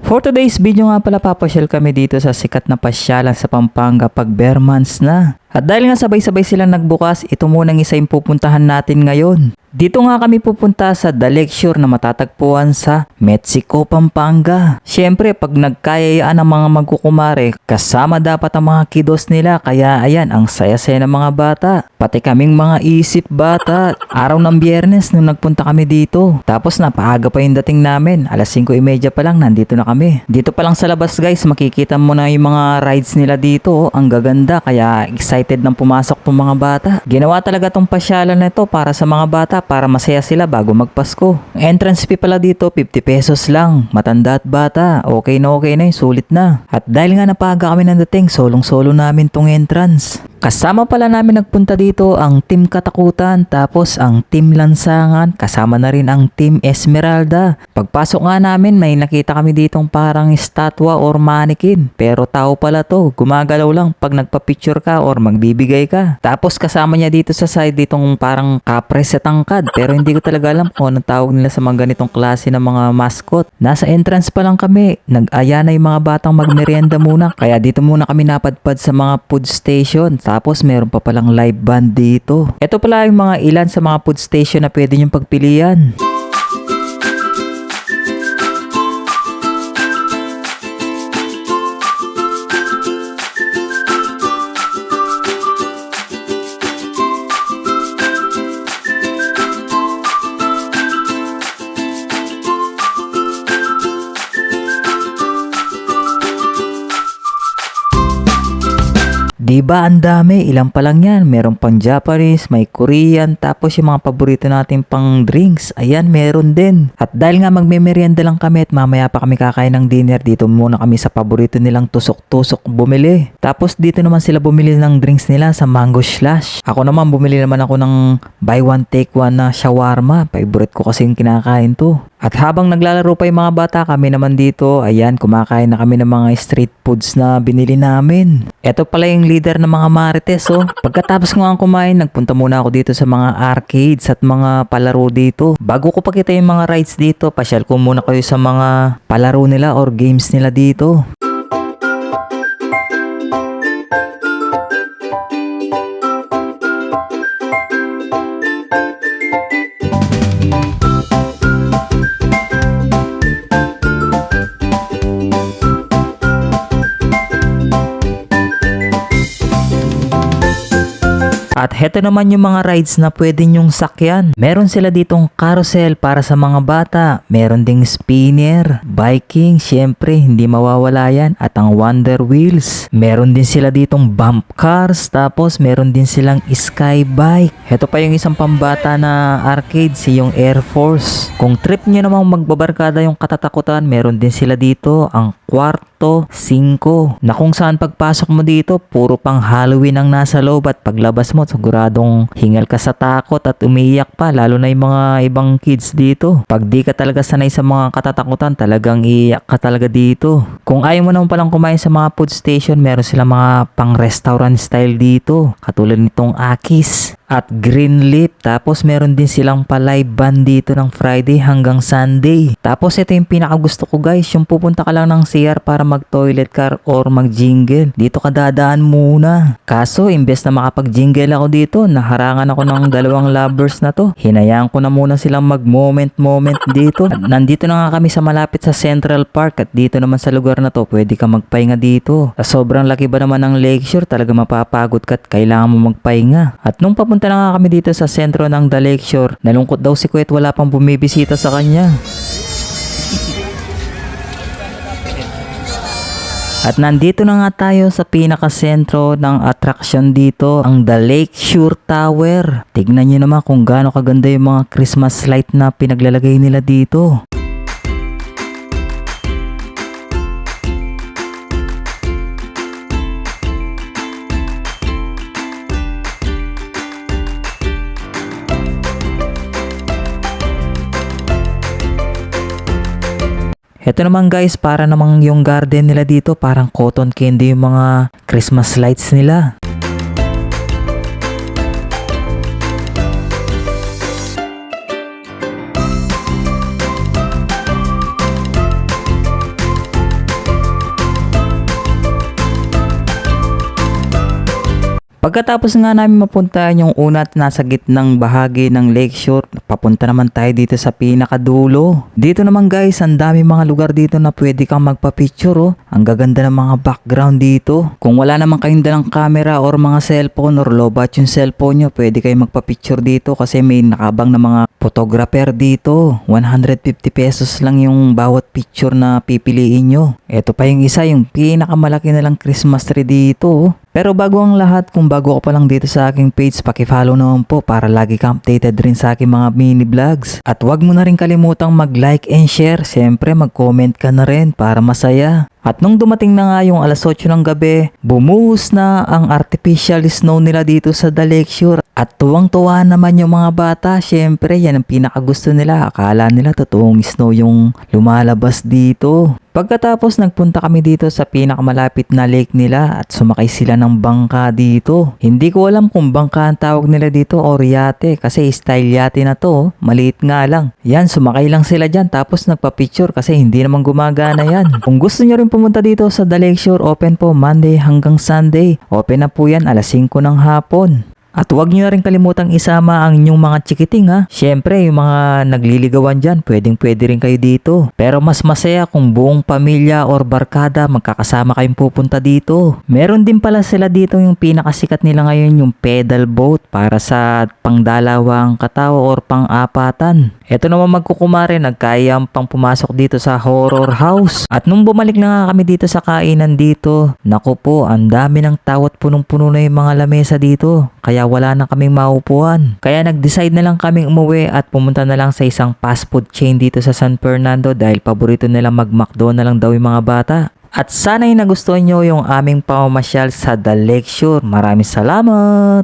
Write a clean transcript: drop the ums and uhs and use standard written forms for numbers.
For today's video nga pala, papasyal kami dito sa sikat na pasyalan sa Pampanga pag bare months na. At dahil nga sabay-sabay silang nagbukas, ito munang isa yung pupuntahan natin ngayon. Dito nga kami pupunta sa The Lakeshore na matatagpuan sa Mexico, Pampanga. Siyempre, pag nagkayayaan ang mga magkukumare, kasama dapat ang mga kiddos nila. Kaya ayan, ang saya-saya ng mga bata. Pati kaming mga isip bata. Araw ng Biyernes nung nagpunta kami dito. Tapos napaaga pa yung dating namin. Alas 5:30 pa lang, nandito na kami. Dito pa lang sa labas guys, makikita mo na yung mga rides nila dito. Ang gaganda, kaya excited nang pumasok tong mga bata. Ginawa talaga tong pasyalan na ito para sa mga bata, para masaya sila bago magpasko. Entrance fee pala dito, 50 pesos lang. Matanda at bata, okay na yung sulit na. At dahil nga napaga kami ng dating, solong-solo namin tong entrance. Kasama pala namin nagpunta dito ang Team Katakutan, tapos ang Team Lansangan, kasama na rin ang Team Esmeralda. Pagpasok nga namin, may nakita kami ditong parang estatwa or mannequin. Pero tao pala to, gumagalaw lang pag nagpa-picture ka or magbibigay ka. Tapos kasama niya dito sa side ditong parang kapres sa tangkad. Pero hindi ko talaga alam kung anong tawag nila sa mga ganitong klase ng mga mascot. Nasa entrance pa lang kami, nag-aya na yung mga batang magmerienda muna. Kaya dito muna kami napadpad sa mga food station. Tapos meron pa palang live band dito. Ito pala yung mga ilan sa mga food station na pwede nyong pagpilian. Diba ang dami, ilang pa lang yan. Meron pang Japanese, may Korean, tapos yung mga paborito natin pang drinks, ayan meron din. At dahil nga magme-merienda lang kami at mamaya pa kami kakain ng dinner, dito muna kami sa paborito nilang tusok-tusok bumili. Tapos dito naman sila bumili ng drinks nila sa Mango Slash. Ako naman bumili naman ako ng buy one take one na shawarma. Favorite ko kasi yung kinakain to. At habang naglalaro pa yung mga bata, kami naman dito, ayan, kumakain na kami ng mga street foods na binili namin. Ito pala yung leader ng mga marites, oh. Pagkatapos ko nga kumain, nagpunta muna ako dito sa mga arcades at mga palaro dito. Bago ko pakita yung mga rides dito, pasyal ko muna kayo sa mga palaro nila or games nila dito. At heto naman yung mga rides na pwede nyong sakyan. Meron sila ditong carousel para sa mga bata. Meron ding spinner, biking, syempre hindi mawawala yan. At ang Wonder Wheels. Meron din sila ditong bump cars. Tapos meron din silang sky bike. Heto pa yung isang pambata na arcade, yung Air Force. Kung trip nyo namang magbabarkada yung katatakutan, meron din sila dito ang Kwarto 5 na kung saan pagpasok mo dito, puro pang Halloween ang nasa loob at paglabas mo, siguradong hingal ka sa takot at umiiyak pa, lalo na yung mga ibang kids dito. Pag di ka talaga sanay sa mga katatakutan, talagang iiyak ka talaga dito. Kung ayaw mo naman palang kumain sa mga food station, meron sila mga pang restaurant style dito, katulad nitong Akis at Greenleaf. Tapos meron din silang pa-live band dito ng Friday hanggang Sunday. Tapos ito yung pinakagusto ko guys, yung pupunta ka lang ng CR para mag-toilet car or mag-jingle. Dito ka dadaan muna. Kaso imbes na makapag-jingle ako dito, naharangan ako ng dalawang lovers na to. Hinayaan ko na muna silang mag-moment dito. At nandito na nga kami sa malapit sa Central Park at dito naman sa lugar na to, pwede ka magpahinga dito. Sobrang laki ba naman ng Lakeshore, talaga mapapagod ka at kailangan mo magpahinga. At nung papunta na nga kami dito sa sentro ng The Lakeshore, nalungkot daw si Kuwet, wala pang bumibisita sa kanya. At nandito na nga tayo sa pinakasentro ng attraction dito, ang The Lakeshore Tower. Tignan nyo naman kung gaano kaganda yung mga Christmas light na pinaglalagay nila dito. Ito naman guys, para namang yung garden nila dito, parang cotton candy yung mga Christmas lights nila. Pagkatapos nga namin mapuntahan yung una at nasa gitnang bahagi ng lakeshore, papunta naman tayo dito sa pinakadulo. Dito naman guys, ang dami mga lugar dito na pwede kang magpa-picture oh. Ang gaganda ng mga background dito. Kung wala naman kayong dalang camera or mga cellphone or low-bat yung cellphone nyo, pwede kayo magpa-picture dito kasi may nakabang na mga photographer dito. 150 pesos lang yung bawat picture na pipiliin nyo. Ito pa yung isa, yung pinakamalaki na lang Christmas tree dito oh. Pero bago ang lahat, kung bago ka pa lang dito sa aking page, paki-follow naman po para lagi kang updated rin sa aking mga mini vlogs. At wag mo na rin kalimutang mag-like and share. Siyempre mag-comment ka na rin para masaya. At nung dumating na nga yung alas 8 ng gabi, bumuhos na ang artificial snow nila dito sa The Lakeshore. At tuwang-tuwa naman yung mga bata. Siyempre, yan ang pinakagusto nila. Akala nila totoong snow yung lumalabas dito. Pagkatapos nagpunta kami dito sa pinakamalapit na lake nila at sumakay sila ng bangka dito. Hindi ko alam kung bangka ang tawag nila dito or yate kasi style yate na to. Maliit nga lang. Yan, sumakay lang sila dyan tapos nagpa-picture kasi hindi naman gumagana yan. Kung gusto nyo rin pumunta dito sa The Lakeshore, open po Monday hanggang Sunday. Open na po yan alas 5 ng hapon. At huwag nyo na rin kalimutang isama ang inyong mga chikiting ha. Siyempre, yung mga nagliligawan dyan, pwede rin kayo dito. Pero mas masaya kung buong pamilya or barkada magkakasama kayong pupunta dito. Meron din pala sila dito yung pinakasikat nila ngayon, yung pedal boat para sa pangdalawang katao or pang-apatan. Ito naman magkukumare, nagkayang pang pumasok dito sa horror house. At nung bumalik na nga kami dito sa kainan dito, naku po, ang dami ng tao at punong-puno na yung mga lamesa dito. Kaya wala na kaming maupuan. Kaya nag-decide na lang kaming umuwi at pumunta na lang sa isang fast food chain dito sa San Fernando dahil paborito nila mag-McDo na lang daw yung mga bata. At sana'y nagustuhan nyo yung aming pamamasyal sa The Lakeshore. Maraming salamat!